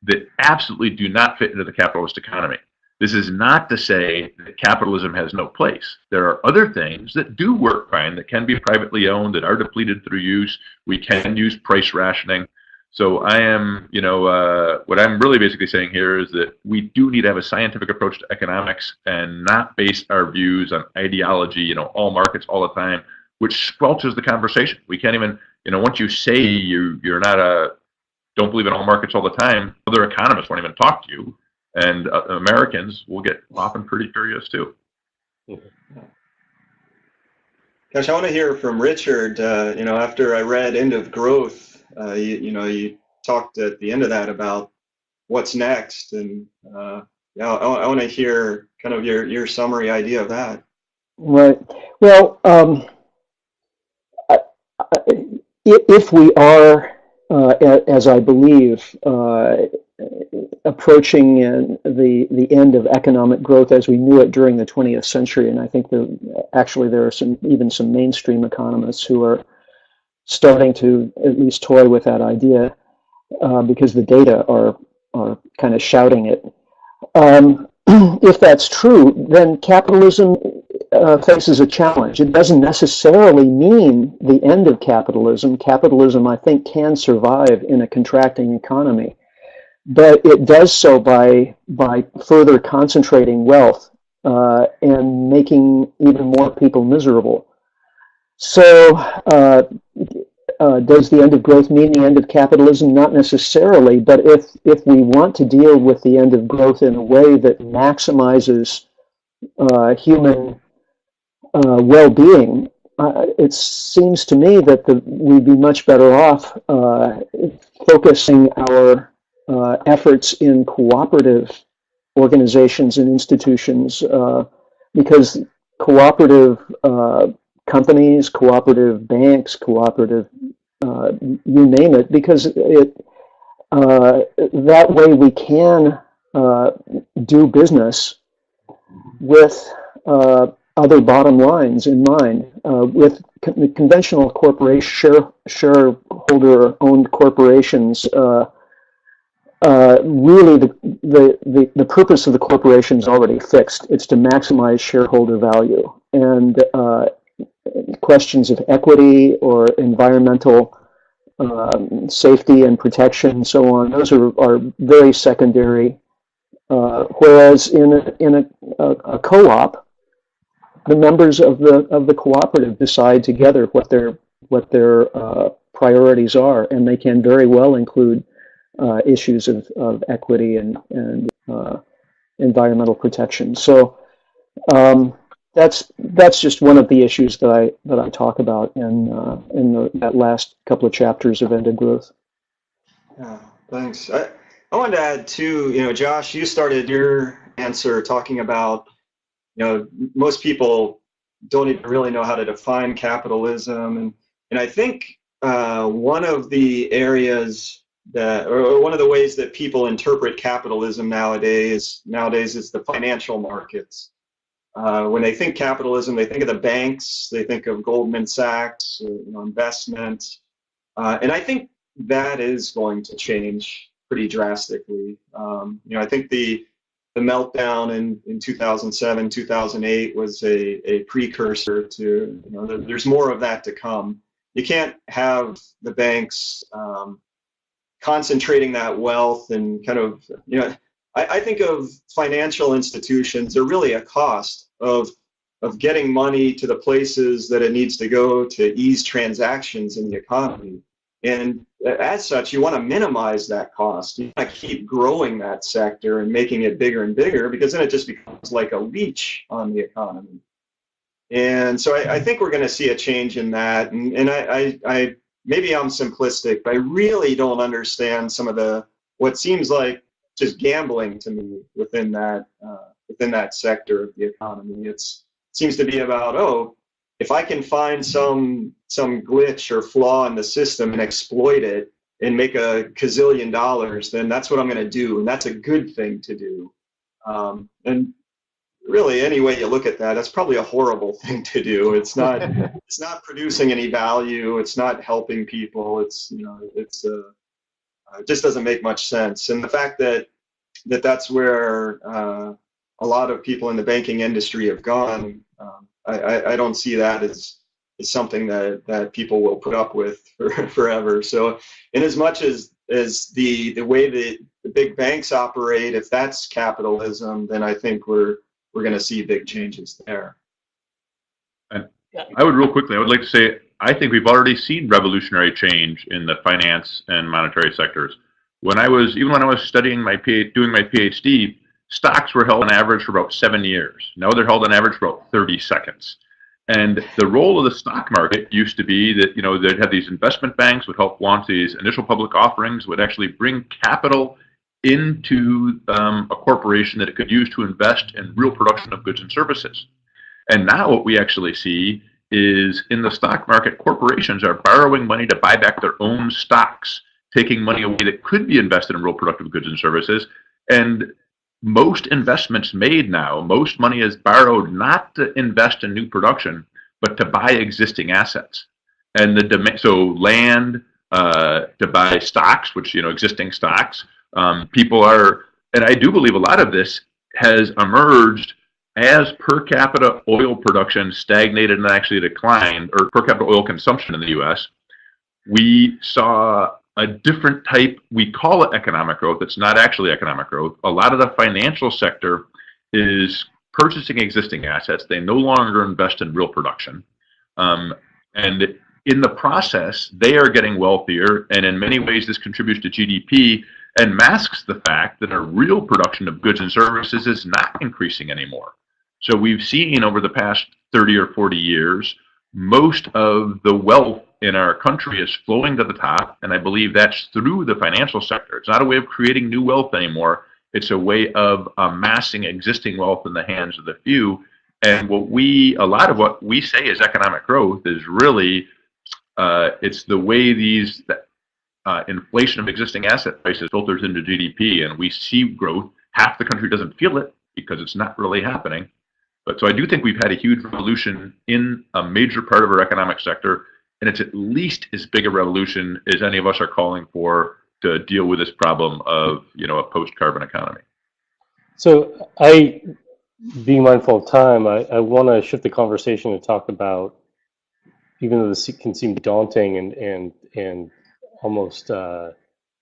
that absolutely do not fit into the capitalist economy. This is not to say that capitalism has no place. There are other things that do work fine, that can be privately owned, that are depleted through use. We can use price rationing. So I am, what I'm really basically saying here is that we do need to have a scientific approach to economics and not base our views on ideology, all markets all the time, which squelches the conversation. We can't even, once you say you're not don't believe in all markets all the time, other economists won't even talk to you. And Americans will get often pretty furious too. Gosh, I want to hear from Richard. After I read End of Growth, you talked at the end of that about what's next, and I want to hear kind of your summary idea of that. Right. Well, if we are, as I believe, approaching the end of economic growth as we knew it during the 20th century, and I think there are even some mainstream economists who are starting to at least toy with that idea because the data are kind of shouting it. If that's true, then capitalism faces a challenge. It doesn't necessarily mean the end of capitalism. Capitalism, I think, can survive in a contracting economy, but it does so by further concentrating wealth and making even more people miserable. So does the end of growth mean the end of capitalism? Not necessarily, but if we want to deal with the end of growth in a way that maximizes human well-being, it seems to me that we'd be much better off focusing our efforts in cooperative organizations and institutions, because cooperative companies, cooperative banks, cooperative, you name it, because that way we can do business with other bottom lines in mind. With conventional shareholder-owned corporations, really the purpose of the corporation is already fixed. It's to maximize shareholder value, and questions of equity or environmental safety and protection and so on, those are very secondary. Whereas in a co-op, the members of the cooperative decide together what their priorities are, and they can very well include issues of equity and environmental protection. So that's just one of the issues that I talk about in that last couple of chapters of End of Growth. Yeah, thanks. I wanted to add too. Josh, you started your answer talking about most people don't even really know how to define capitalism, and I think one of the areas or one of the ways that people interpret capitalism nowadays is the financial markets. When they think capitalism, they think of the banks, they think of Goldman Sachs, investment, and I think that is going to change pretty drastically. I think the meltdown in 2007, 2008 was a precursor to, there's more of that to come. You can't have the banks concentrating that wealth and kind of, I think of financial institutions, they're really a cost of getting money to the places that it needs to go to ease transactions in the economy. And as such, you want to minimize that cost. You want to keep growing that sector and making it bigger and bigger, because then it just becomes like a leech on the economy. And so I think we're going to see a change in that. And I maybe I'm simplistic, but I really don't understand some of what seems like just gambling to me within that sector of the economy. It seems to be about, if I can find some glitch or flaw in the system and exploit it and make a gazillion dollars, then that's what I'm going to do, and that's a good thing to do. And really, any way you look at that, that's probably a horrible thing to do. It's not producing any value. It's not helping people. It just doesn't make much sense. And the fact that's where a lot of people in the banking industry have gone, I don't see that as something that people will put up with forever. So, in as much as the way that the big banks operate, if that's capitalism, then I think we're going to see big changes there. And I would like to say, I think we've already seen revolutionary change in the finance and monetary sectors. When I was studying doing my PhD, stocks were held on average for about 7 years. Now they're held on average for about 30 seconds. And the role of the stock market used to be that, they'd have these investment banks would help launch these initial public offerings, would actually bring capital into a corporation that it could use to invest in real production of goods and services. And now what we actually see is in the stock market, corporations are borrowing money to buy back their own stocks, taking money away that could be invested in real productive goods and services. And most investments made now, most money is borrowed not to invest in new production, but to buy existing assets. And the demand, so land, to buy stocks, which, existing stocks, people are, and I do believe a lot of this has emerged as per capita oil production stagnated and actually declined, or per capita oil consumption in the US. We saw a different type, we call it economic growth, it's not actually economic growth. A lot of the financial sector is purchasing existing assets. They no longer invest in real production. And in the process, they are getting wealthier, and in many ways this contributes to GDP and masks the fact that our real production of goods and services is not increasing anymore. So we've seen over the past 30 or 40 years, most of the wealth in our country is flowing to the top, and I believe that's through the financial sector. It's not a way of creating new wealth anymore. It's a way of amassing existing wealth in the hands of the few. And a lot of what we say is economic growth is really, it's the way inflation of existing asset prices filters into GDP, and we see growth. Half the country doesn't feel it because it's not really happening. But so I do think we've had a huge revolution in a major part of our economic sector, and it's at least as big a revolution as any of us are calling for to deal with this problem of, a post-carbon economy. So being mindful of time, I want to shift the conversation to talk about, even though this can seem daunting and almost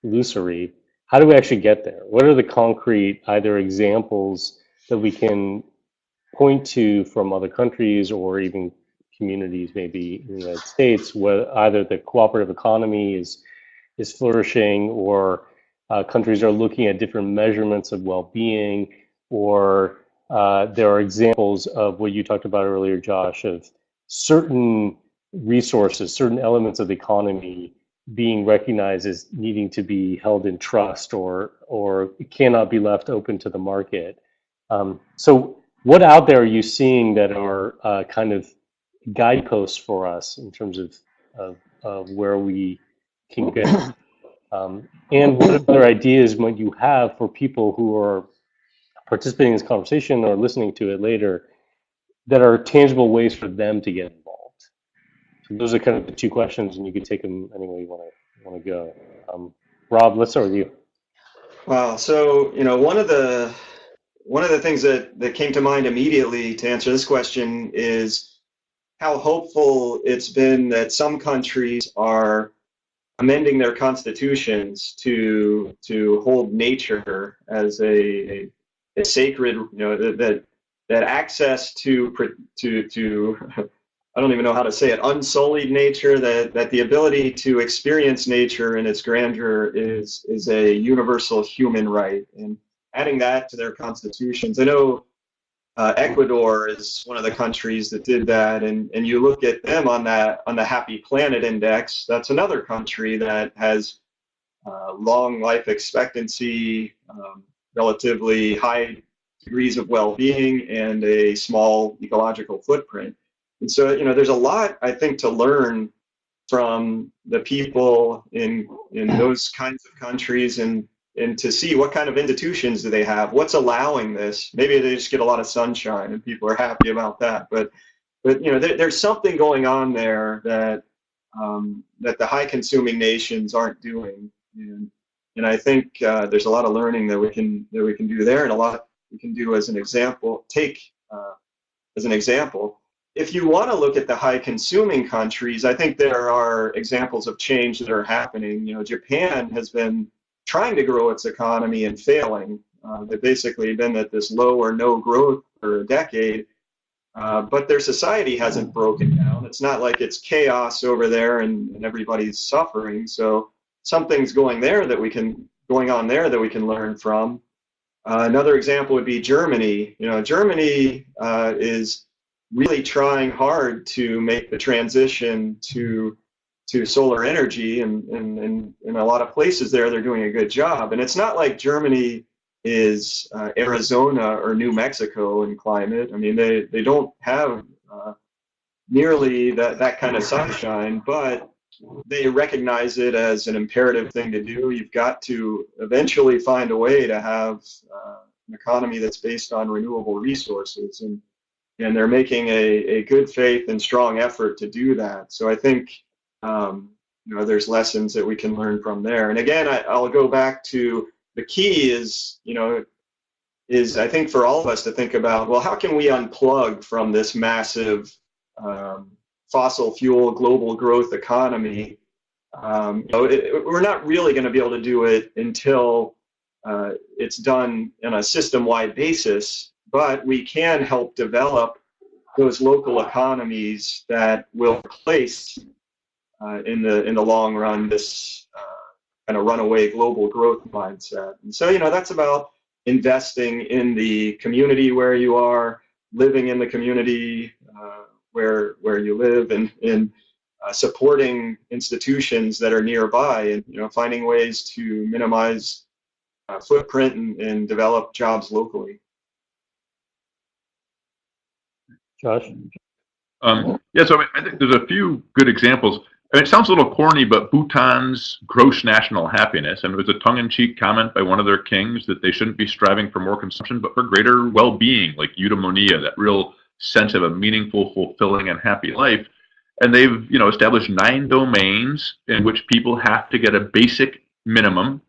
illusory, how do we actually get there? What are the concrete either examples that we can point to from other countries or even communities, maybe in the United States, where either the cooperative economy is flourishing, or countries are looking at different measurements of well-being, or there are examples of what you talked about earlier, Josh, of certain resources, certain elements of the economy being recognized as needing to be held in trust or cannot be left open to the market. So what out there are you seeing that are kind of guideposts for us in terms of where we can get? And what other ideas might you have for people who are participating in this conversation or listening to it later that are tangible ways for them to get involved? So those are kind of the two questions, and you can take them any way you want to go. Rob, let's start with you. Wow. So, one of the one of the things that came to mind immediately to answer this question is how hopeful it's been that some countries are amending their constitutions to hold nature as a sacred, that access to I don't even know how to say it, unsullied nature, that the ability to experience nature in its grandeur is a universal human right, and adding that to their constitutions. I know Ecuador is one of the countries that did that, and you look at them on the Happy Planet Index. That's another country that has long life expectancy, relatively high degrees of well-being, and a small ecological footprint. And so, there's a lot, I think, to learn from the people in those kinds of countries, and to see what kind of institutions do they have, what's allowing this. Maybe they just get a lot of sunshine and people are happy about that, but there's something going on there that the high consuming nations aren't doing, and I think there's a lot of learning that we can do there, and a lot we can do as an example. As an example, if you want to look at the high consuming countries, I think there are examples of change that are happening. Japan has been trying to grow its economy and failing. They've basically been at this low or no growth for a decade, but their society hasn't broken down. It's not like it's chaos over there and everybody's suffering. So something's going on there that we can learn from. Another example would be Germany. Germany is really trying hard to make the transition to solar energy, and in a lot of places they're doing a good job. And it's not like Germany is Arizona or New Mexico in climate. I mean, they don't have nearly that kind of sunshine, but they recognize it as an imperative thing to do. You've got to eventually find a way to have an economy that's based on renewable resources, and they're making a good faith and strong effort to do that. So I think there's lessons that we can learn from there. And again, I'll go back to the key is I think for all of us to think about, well, how can we unplug from this massive fossil fuel global growth economy? We're not really going to be able to do it until it's done on a system-wide basis, but we can help develop those local economies that will replace in the long run this kind of runaway global growth mindset. And so that's about investing in the community where you are, living in the community where you live, and supporting institutions that are nearby, and finding ways to minimize footprint and develop jobs locally. Josh? Yeah, so I think there's a few good examples. It sounds a little corny, but Bhutan's gross national happiness, and it was a tongue-in-cheek comment by one of their kings that they shouldn't be striving for more consumption, but for greater well-being, like eudaimonia, that real sense of a meaningful, fulfilling, and happy life. And they've, established 9 domains in which people have to get a basic minimum,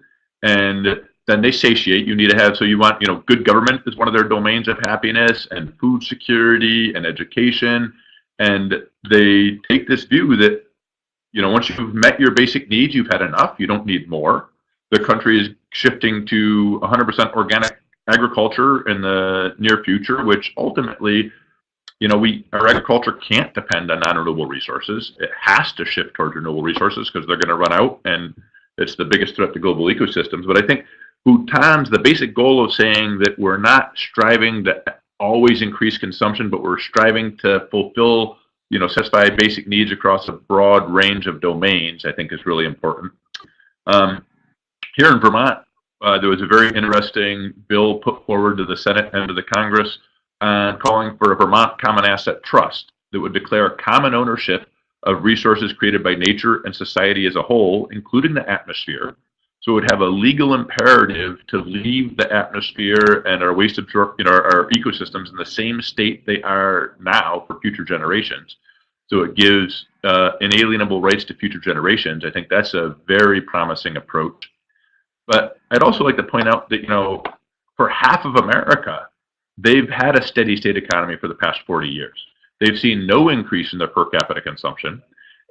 and then they satiate. You need to have, so you want, good government is one of their domains of happiness, and food security, and education. And they take this view that, once you've met your basic needs, you've had enough. You don't need more. The country is shifting to 100% organic agriculture in the near future, which ultimately, our agriculture can't depend on non-renewable resources. It has to shift towards renewable resources because they're going to run out, and it's the biggest threat to global ecosystems. But I think Bhutan's the basic goal of saying that we're not striving to always increase consumption, but we're striving to fulfill, satisfy basic needs across a broad range of domains, I think is really important. Here in Vermont, there was a very interesting bill put forward to the Senate and to the Congress calling for a Vermont Common Asset Trust that would declare common ownership of resources created by nature and society as a whole, including the atmosphere. So it would have a legal imperative to leave the atmosphere and our waste our ecosystems in the same state they are now for future generations. So it gives inalienable rights to future generations. I think that's a very promising approach. But I'd also like to point out that, for half of America, they've had a steady state economy for the past 40 years. They've seen no increase in their per capita consumption.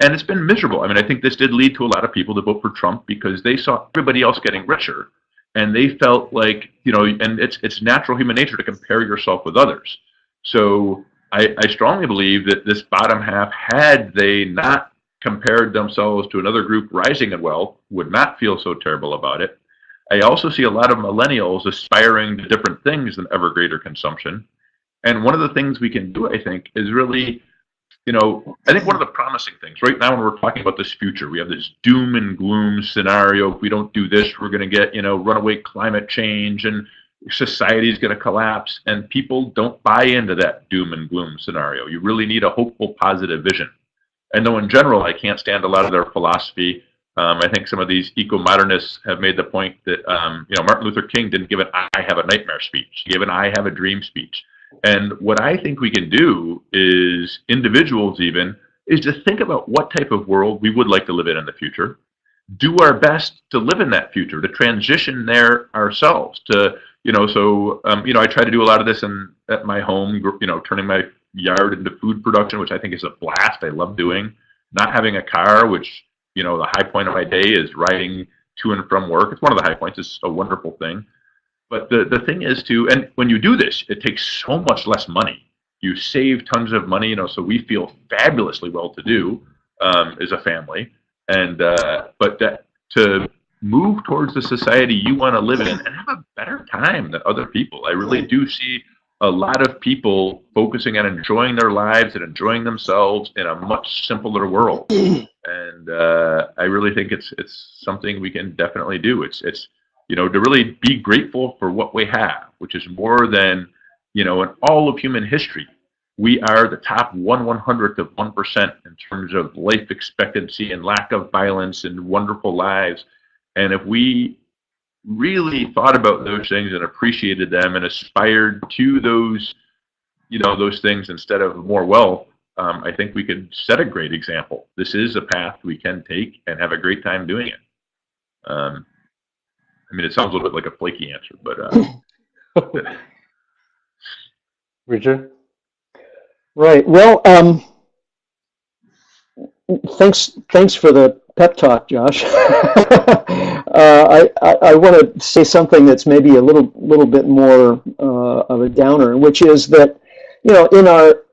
And it's been miserable. I mean, I think this did lead to a lot of people to vote for Trump because they saw everybody else getting richer. And they felt like, you know, and it's natural human nature to compare yourself with others. So I strongly believe that this bottom half, had they not compared themselves to another group rising in wealth, would not feel so terrible about it. I also see a lot of millennials aspiring to different things than ever greater consumption. And one of the things we can do, I think, is really, you know, I think one of the promising things right now when we're talking about this future, we have this doom and gloom scenario. If we don't do this, we're going to get, you know, runaway climate change and society is going to collapse. And people don't buy into that doom and gloom scenario. You really need a hopeful, positive vision. And though in general, I can't stand a lot of their philosophy, I think some of these eco-modernists have made the point that, you know, Martin Luther King didn't give an "I have a nightmare" speech. He gave an "I have a dream" speech. And what I think we can do is, individuals even, is to think about what type of world we would like to live in the future, do our best to live in that future, to transition there ourselves, to, you know, so, you know, I try to do a lot of this at my home, you know, turning my yard into food production, which I think is a blast. I love doing. Not having a car, which, you know, the high point of my day is riding to and from work. It's one of the high points. It's a wonderful thing. But the thing is and when you do this, it takes so much less money. You save tons of money, you know, so we feel fabulously well-to-do as a family. And but that to move towards the society you want to live in and have a better time than other people. I really do see a lot of people focusing on enjoying their lives and enjoying themselves in a much simpler world. And I really think it's something we can definitely do. It's you know, to really be grateful for what we have, which is more than, you know, in all of human history. We are the top 1/100th of 1% in terms of life expectancy and lack of violence and wonderful lives. And if we really thought about those things and appreciated them and aspired to those, you know, those things instead of more wealth, I think we could set a great example. This is a path we can take and have a great time doing it. I mean, it sounds a little bit like a flaky answer, but Richard? Right. Well, thanks for the pep talk, Josh. I want to say something that's maybe a little bit more of a downer, which is that, you know, in our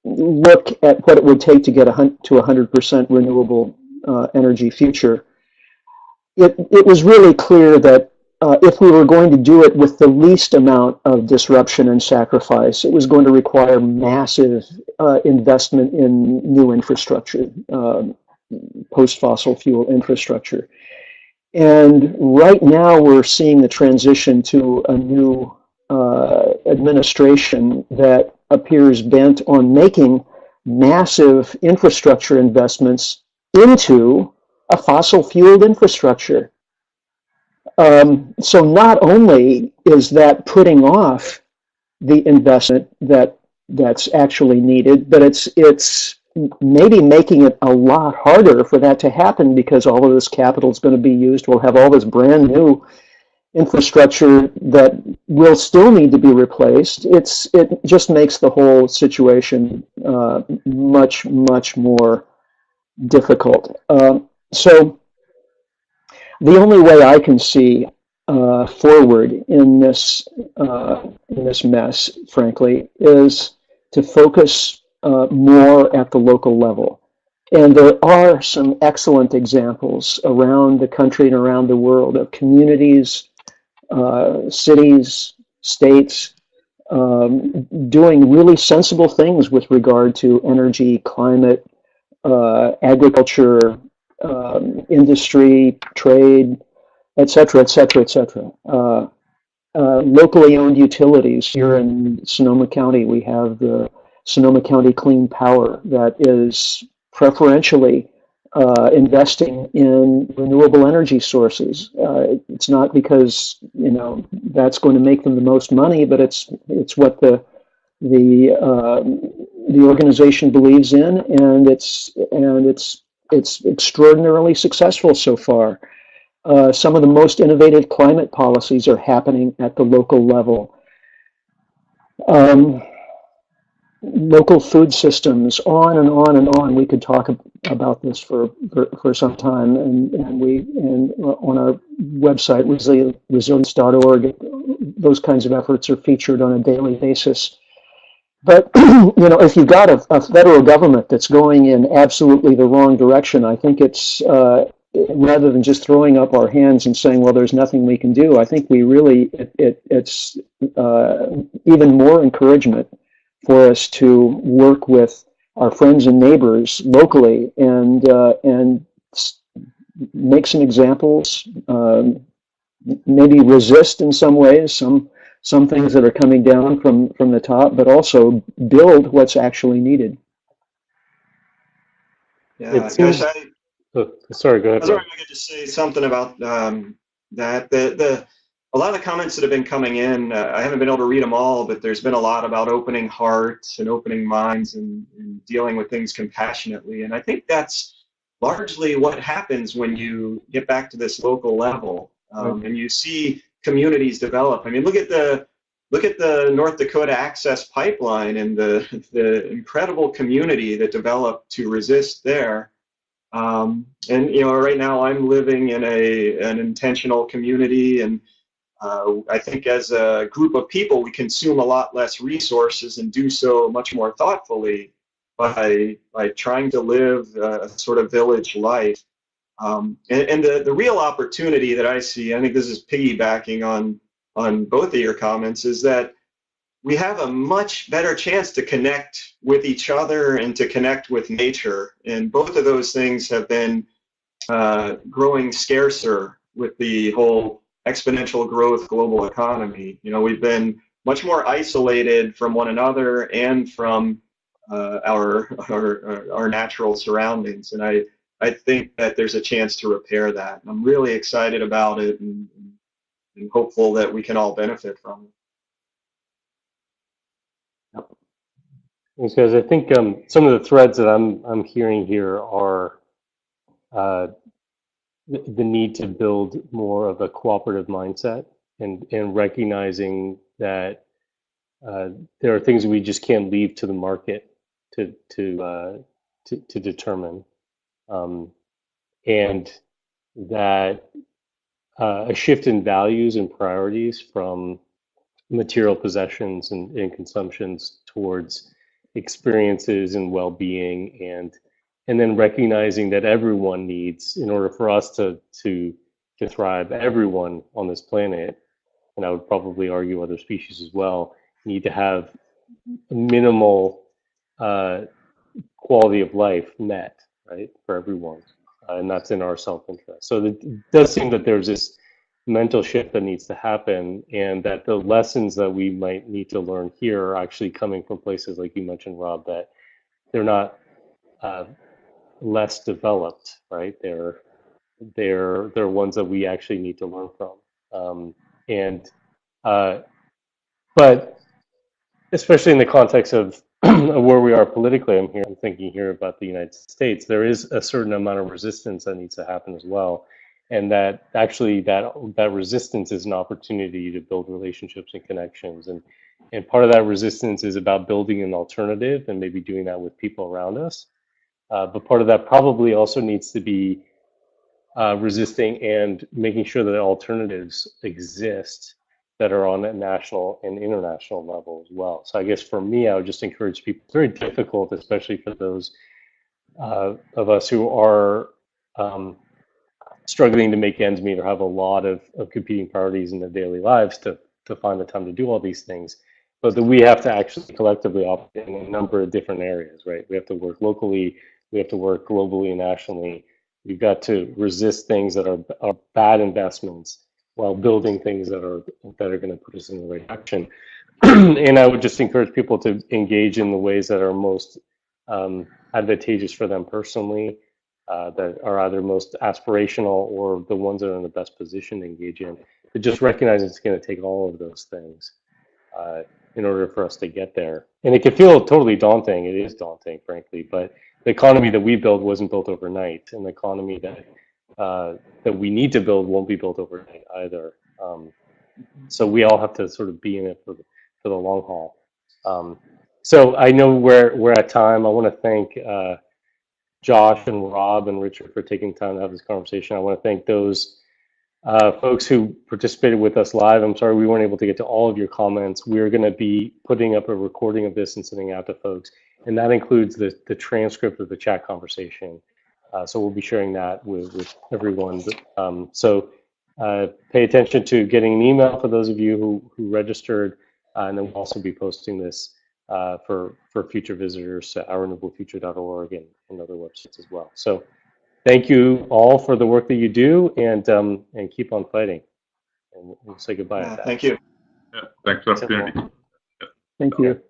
look at what it would take to get to 100% renewable energy future, it was really clear that if we were going to do it with the least amount of disruption and sacrifice, it was going to require massive investment in new infrastructure, post-fossil fuel infrastructure. And right now we're seeing the transition to a new administration that appears bent on making massive infrastructure investments into a fossil-fueled infrastructure. So not only is that putting off the investment that's actually needed, but it's maybe making it a lot harder for that to happen because all of this capital is going to be used. We'll have all this brand new infrastructure that will still need to be replaced. It just makes the whole situation much more difficult. So the only way I can see forward in this mess, frankly, is to focus more at the local level. And there are some excellent examples around the country and around the world of communities, cities, states, doing really sensible things with regard to energy, climate, agriculture, industry, trade, et cetera, et cetera, et cetera. Locally owned utilities. Here in Sonoma County, we have the Sonoma County Clean Power that is preferentially investing in renewable energy sources. It's not because, you know, that's going to make them the most money, but it's what the organization believes in, and it's extraordinarily successful so far. Some of the most innovative climate policies are happening at the local level. Local food systems, on and on and on. We could talk about this for some time, and on our website, resilience.org, those kinds of efforts are featured on a daily basis. But if you've got a federal government that's going in absolutely the wrong direction, I think it's rather than just throwing up our hands and saying, well, there's nothing we can do, I think we really, it's even more encouragement for us to work with our friends and neighbors locally and make some examples, maybe resist in some ways some things that are coming down from the top, but also build what's actually needed. Yeah, seems, sorry, go ahead. I was wondering if I could just say something about that. A lot of the comments that have been coming in, I haven't been able to read them all, but there's been a lot about opening hearts and opening minds and dealing with things compassionately. And I think that's largely what happens when you get back to this local level and you see communities develop. I mean, look at the North Dakota Access Pipeline and the incredible community that developed to resist there. And right now I'm living in an intentional community, and I think as a group of people, we consume a lot less resources and do so much more thoughtfully by trying to live a sort of village life. And the real opportunity that I see, I think this is piggybacking on both of your comments, is that we have a much better chance to connect with each other and to connect with nature. And both of those things have been growing scarcer with the whole exponential growth global economy. We've been much more isolated from one another and from our natural surroundings. And I think that there's a chance to repair that. I'm really excited about it and hopeful that we can all benefit from it. Thanks, guys. I think some of the threads that I'm hearing here are the need to build more of a cooperative mindset and recognizing that there are things we just can't leave to the market to determine, and that a shift in values and priorities from material possessions and consumptions towards experiences and well-being, and then recognizing that everyone needs, in order for us to thrive, everyone on this planet, and I would probably argue other species as well, need to have minimal quality of life met, right, for everyone, and that's in our self-interest. So it does seem that there's this mental shift that needs to happen, and that the lessons that we might need to learn here are actually coming from places like you mentioned, Rob, that they're not less developed, right? They're ones that we actually need to learn from, but especially in the context of where we are politically, I'm thinking here about the United States. There is a certain amount of resistance that needs to happen as well, and that actually that resistance is an opportunity to build relationships and connections, and part of that resistance is about building an alternative and maybe doing that with people around us. But part of that probably also needs to be resisting and making sure that alternatives exist that are on a national and international level as well. So I guess for me, I would just encourage people, it's very difficult, especially for those of us who are struggling to make ends meet or have a lot of competing priorities in their daily lives to find the time to do all these things. But that we have to actually collectively operate in a number of different areas, right? We have to work locally, we have to work globally and nationally. We've got to resist things that are bad investments while building things that are going to put us in the right direction. And I would just encourage people to engage in the ways that are most advantageous for them personally, that are either most aspirational or the ones that are in the best position to engage in. But just recognize it's going to take all of those things in order for us to get there. And it can feel totally daunting. It is daunting, frankly, but the economy that we built wasn't built overnight. And the economy that that we need to build won't be built overnight either. So we all have to sort of be in it for the long haul. So I know we're at time. I want to thank Josh and Rob and Richard for taking time to have this conversation. I want to thank those folks who participated with us live. I'm sorry we weren't able to get to all of your comments. We're going to be putting up a recording of this and sending out to folks, and that includes the transcript of the chat conversation. So we'll be sharing that with everyone. So pay attention to getting an email for those of you who registered, and then we'll also be posting this for future visitors to ourrenewablefuture.org and other websites as well. So thank you all for the work that you do, and keep on fighting. And we'll say goodbye. Thank you. Yeah, thanks for the opportunity. Thank you.